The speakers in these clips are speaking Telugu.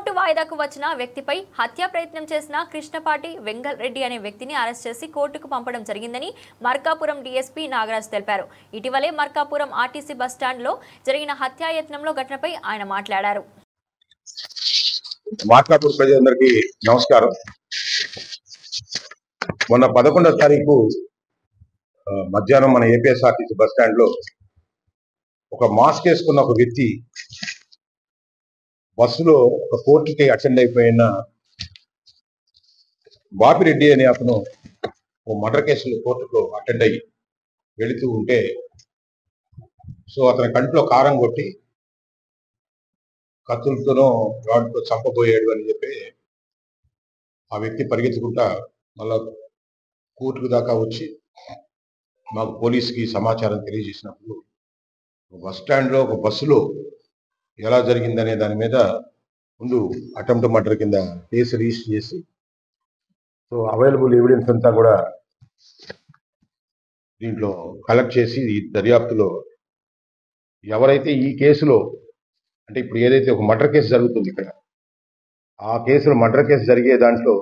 కోర్టు వాయిదాకు వచ్చిన వ్యక్తిపై హత్యా ప్రయత్నం చేసిన కృష్ణపాటి వెంగల్ రెడ్డి అనే వ్యక్తిని అరెస్ట్ చేసి కోర్టుకు పంపడం జరిగిందని మార్కాపురం డీఎస్పీ నాగరాజ్ తెలిపారు. ఇటీవలే మార్కాపురం ఆర్టీసీ బస్టాండ్లో జరిగిన హత్యాయత్నంలో ఘటనపై ఆయన మాట్లాడారు. మార్కాపురం ప్రజలందరికీ నమస్కారం. మొన్న 11వ తారీఖు మధ్యాహ్నం మన ఏపీఎస్ఆర్టీసీ బస్టాండ్ లో ఒక మాస్క్ వేసుకున్న ఒక వ్యక్తి బస్సులో ఒక కోర్టుకి అటెండ్ అయిపోయిన బాపిరెడ్డి అనే అతను ఒక మర్డర్ కేసులో కోర్టుకు అటెండ్ అయ్యి వెళుతూ ఉంటే అతని కంట్లో కారం కొట్టి కత్తులతోనో రాడ్తో చంపబోయాడు అని చెప్పి ఆ వ్యక్తి పరిగెత్తుకుంటా మళ్ళా కోర్టుకు దాకా వచ్చి మాకు పోలీసుకి సమాచారం తెలియజేసినప్పుడు బస్ స్టాండ్లో ఒక బస్సులో ఎలా జరిగిందనే దాని మీద ముందు అటెంప్ట్ మర్డర్ కింద కేసు రిజిస్టర్ చేసి అవైలబుల్ ఎవిడెన్స్ అంతా కూడా దీంట్లో కలెక్ట్ చేసి ఈ దర్యాప్తులో ఎవరైతే ఈ కేసులో అంటే ఇప్పుడు ఏదైతే ఒక మర్డర్ కేసు జరుగుతుంది ఇక్కడ ఆ కేసులో మర్డర్ కేసు జరిగే దాంట్లో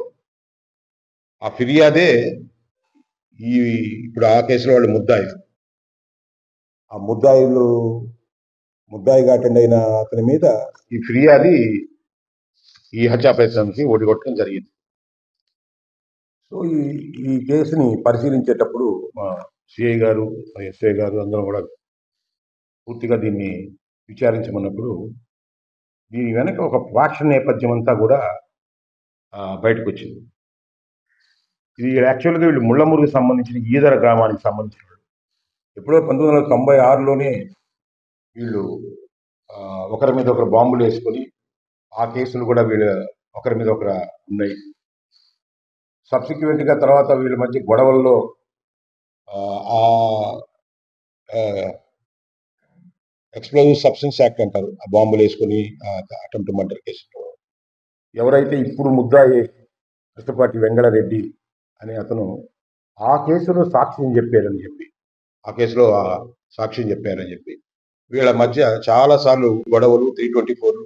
ఆ ఫిర్యాదే ఇప్పుడు ఆ కేసులో వాళ్ళు ముద్దాయిలు ఆ ముద్దాయిగా అటెండ్ అయిన అతని మీద ఈ ఫిర్యాది ఈ హత్యా ప్రయత్నానికి ఓడిగొట్టడం జరిగింది. ఈ కేసుని పరిశీలించేటప్పుడు మా సిఐ గారు ఎస్ఐ గారు అందరూ కూడా పూర్తిగా దీన్ని విచారించమన్నప్పుడు దీని వెనక ఒక ఫ్యాక్షన్ నేపథ్యం అంతా కూడా బయటకు వచ్చింది. ఇది యాక్చువల్గా వీళ్ళు ముళ్ళమూరుకు సంబంధించిన ఈదర గ్రామానికి సంబంధించిన ఎప్పుడో 1996లోనే వీళ్ళు ఒకరి మీద ఒకరు బాంబులు వేసుకొని ఆ కేసులు కూడా వీళ్ళ ఒకరి మీద ఒకరు ఉన్నాయి. సబ్సిక్వెంట్గా తర్వాత వీళ్ళ మధ్య గొడవల్లో ఆ ఎక్స్ప్లోజివ్ సబ్స్టెన్స్ యాక్ట్ అంటారు, ఆ బాంబులు వేసుకొని అటెంప్ట్ మర్డర్ కేసులో ఎవరైతే ఇప్పుడు ముద్దాయి కృష్ణపాటి వెంగళరెడ్డి అనే అతను ఆ కేసులో సాక్ష్యం చెప్పారని చెప్పి వీళ్ళ మధ్య చాలా సార్లు గొడవలు 324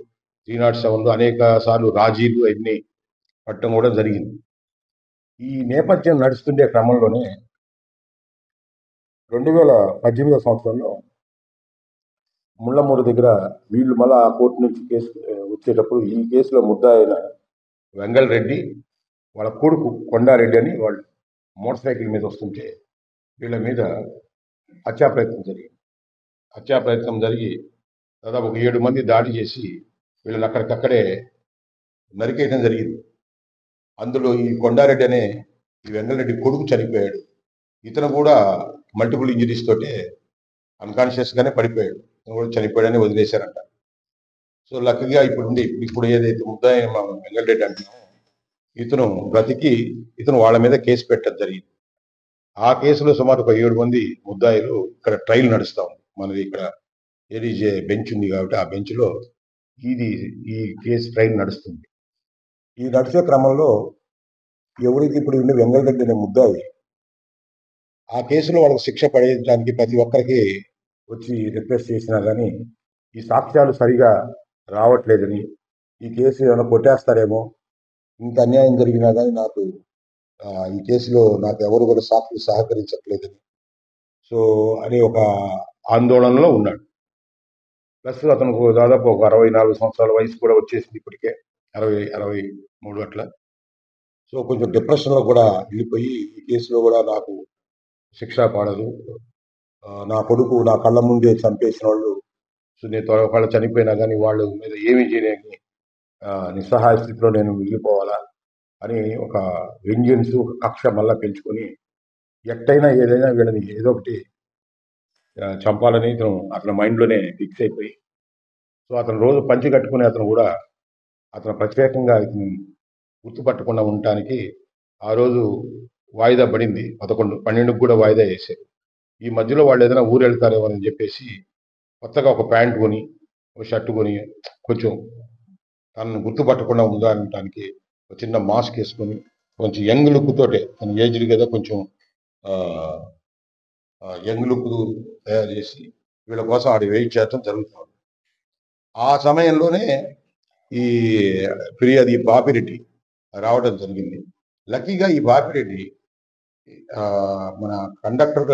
307 అనేక సార్లు రాజీలు అన్ని పట్టడం కూడా జరిగింది. ఈ నేపథ్యం నడుస్తుండే క్రమంలోనే 2018 సంవత్సరంలో ముళ్ళమూరు దగ్గర వీళ్ళు మళ్ళా కోర్టు నుంచి కేసు వచ్చేటప్పుడు ఈ కేసులో ముద్దాయిన వెంగల్ రెడ్డి వాళ్ళ కొడుకు కొండారెడ్డి అని వాళ్ళు మోటార్ సైకిల్ మీద వస్తుంటే వీళ్ళ మీద హత్యా ప్రయత్నం జరిగి దాదాపు ఒక 7 మంది దాడి చేసి వీళ్ళని అక్కడికక్కడే నరికేయడం జరిగింది. అందులో ఈ కొండారెడ్డి అనే ఈ వెంగళరెడ్డి కొడుకు చనిపోయాడు. ఇతను కూడా మల్టిపుల్ ఇంజరీస్ తోటే అన్కాన్షియస్గానే పడిపోయాడు. ఇతను కూడా చనిపోయాడని వదిలేశారంట. లక్కీగా ఇప్పుడు ఏదైతే ముద్దాయి వెంగళరెడ్డి అంటున్నామో ఇతను బ్రతికి వాళ్ళ మీద కేసు పెట్టడం జరిగింది. ఆ కేసులో సుమారు ఒక 7 మంది ముద్దాయిలు ఇక్కడ ట్రయల్ నడుస్తూ ఉంది. మనది ఇక్కడ ఏడీజే బెంచ్ ఉంది కాబట్టి ఆ బెంచ్లో ఈ కేసు ట్రయల్ నడుస్తుంది. ఈ నడిచే క్రమంలో ఎవరైతే ఇప్పుడు ఉండే వెంగళరెడ్డి అనే ముద్దాయి ఆ కేసులో వాళ్ళకి శిక్ష పడేయడానికి ప్రతి ఒక్కరికి వచ్చి రిక్వెస్ట్ చేసినా కానీ ఈ సాక్ష్యాలు సరిగా రావట్లేదని, ఈ కేసు ఏమైనా కొట్టేస్తారేమో, ఇంత అన్యాయం జరిగినా కానీ నాకు ఈ కేసులో నాకు ఎవరు కూడా సాక్షులు సహకరించట్లేదని అని ఒక ఆందోళనలో ఉన్నాడు. ప్లస్ అతనికి దాదాపు ఒక 64 సంవత్సరాల వయసు కూడా వచ్చేసింది ఇప్పటికే, 63 అట్లా. కొంచెం డిప్రెషన్లో కూడా వెళ్ళిపోయి ఈ కేసులో కూడా నాకు శిక్ష పడదు, నా కొడుకు నా కళ్ళ ముందే చంపేసిన వాళ్ళు నేను ఒకళ్ళు చనిపోయినా కానీ వాళ్ళ మీద ఏమీ చేయలేని నిస్సహాయ స్థితిలో నేను మిగిలిపోవాలా అని ఒక వెంజెన్స్, ఒక కక్ష మళ్ళా పెంచుకొని ఎట్టయినా ఏదైనా వీళ్ళని ఏదో ఒకటి చంపాలని అతని మైండ్లోనే ఫిక్స్ అయిపోయి అతను రోజు పంచి కట్టుకుని అతను ప్రత్యేకంగా ఇతను గుర్తుపట్టకుండా ఉండటానికి ఆ రోజు వాయిదా పడింది. 11-12కు కూడా వాయిదా వేసారు. ఈ మధ్యలో వాళ్ళు ఏదైనా ఊరు వెళ్తారేమో అని చెప్పేసి కొత్తగా ఒక ప్యాంట్ కొని ఒక షర్ట్ కొని కొంచెం తనను గుర్తుపట్టకుండా ఉండడానికి ఒక చిన్న మాస్క్ వేసుకొని కొంచెం యంగ్ లుక్ తోటే, తన ఏజ్డ్ కదా కొంచెం యంగ్ లుక్ తయారు చేసి వీళ్ళ కోసం ఆడి వెయిట్ చేయడం జరుగుతుంది. ఆ సమయంలోనే ఈ ఫిర్యాదు ఈ బాపిరెడ్డి రావడం జరిగింది. లక్కీగా ఈ బాపిరెడ్డి మన కండక్టర్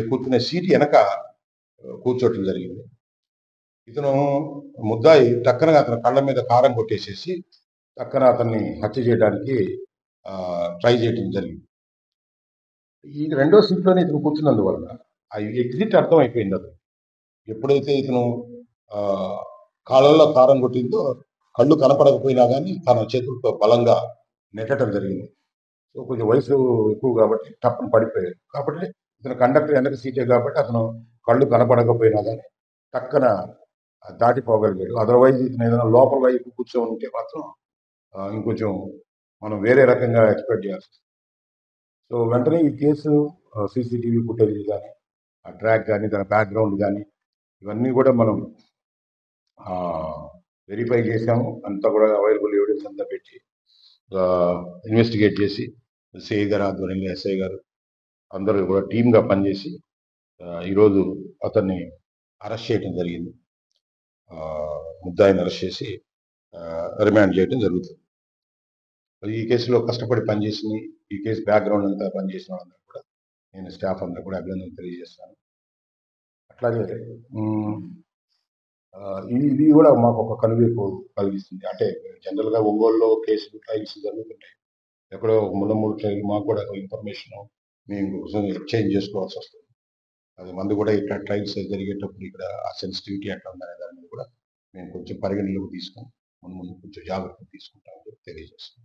కూర్చునే సీట్ వెనక కూర్చోవటం జరిగింది. ఇతను ముద్దాయి టక్కన అతని కళ్ళ మీద కారం కొట్టేసేసి టక్కన అతన్ని హత్య చేయడానికి ట్రై చేయడం జరిగింది. ఈ రెండో సీట్లోనే ఇతను కూర్చున్నందువలన ఆ ఎగ్జిట్ అర్థం అయిపోయింది అతను. ఎప్పుడైతే ఇతను కాళ్ళల్లో కారం కొట్టిందో కళ్ళు కనపడకపోయినా కానీ తన చేతులతో బలంగా నెట్టడం జరిగింది. సో కొంచెం వయసు ఎక్కువ కాబట్టి టప్పని పడిపోయాడు. కాబట్టి ఇతను కండక్టర్ వెనక సీటే కాబట్టి అతను కళ్ళు కనపడకపోయినా కానీ టక్కన దాటిపోగలిగాడు. అదర్వైజ్ ఇతను ఏదైనా లోపల వైపు కూర్చొని ఉంటే మాత్రం ఇంకొంచెం మనం వేరే రకంగా ఎక్స్పెక్ట్ చేయాల్సి. సో వెంటనే ఈ కేసు సీసీటీవీ ఫుటేజ్ కానీ ఆ ట్రాక్ కానీ దాని బ్యాక్గ్రౌండ్ కానీ ఇవన్నీ కూడా మనం వెరిఫై చేసాము. అంతా కూడా అవైలబుల్ ఎవిడెన్స్ అంతా పెట్టి ఇన్వెస్టిగేట్ చేసి సిఐ గారు ఆధ్వర్యంలో ఎస్ఐ గారు అందరూ కూడా టీమ్గా పనిచేసి ఈరోజు అతన్ని అరెస్ట్ చేయడం జరిగింది. ముద్దాయిని అరెస్ట్ చేసి రిమాండ్ చేయడం జరుగుతుంది. ఈ కేసులో కష్టపడి పనిచేసిన ఈ కేసు బ్యాక్గ్రౌండ్ అంతా పనిచేసిన వాళ్ళందరూ కూడా నేను స్టాఫ్ అందరూ కూడా అభినందనలు తెలియజేస్తాను. అట్లాగే ఇది కూడా మాకు ఒక కనువిప్పు కలిగిస్తుంది. అంటే జనరల్గా ఒంగోలులో కేసులు ట్రయల్స్ జరుగుతుంటాయి. ఎక్కడో మూడు ట్రయల్ మాకు కూడా ఇన్ఫర్మేషన్ మేము ఎక్స్చేంజ్ చేసుకోవాల్సి వస్తుంది. అది మంది కూడా ఇక్కడ ట్రయల్స్ జరిగేటప్పుడు ఇక్కడ ఆ సెన్సిటివిటీ ఎట్లా ఉందనే దాని మీద కూడా మేము కొంచెం పరిగణలోకి తీసుకొని ముందు కొంచెం జాగ్రత్తలు తీసుకుంటామని తెలియజేస్తాం.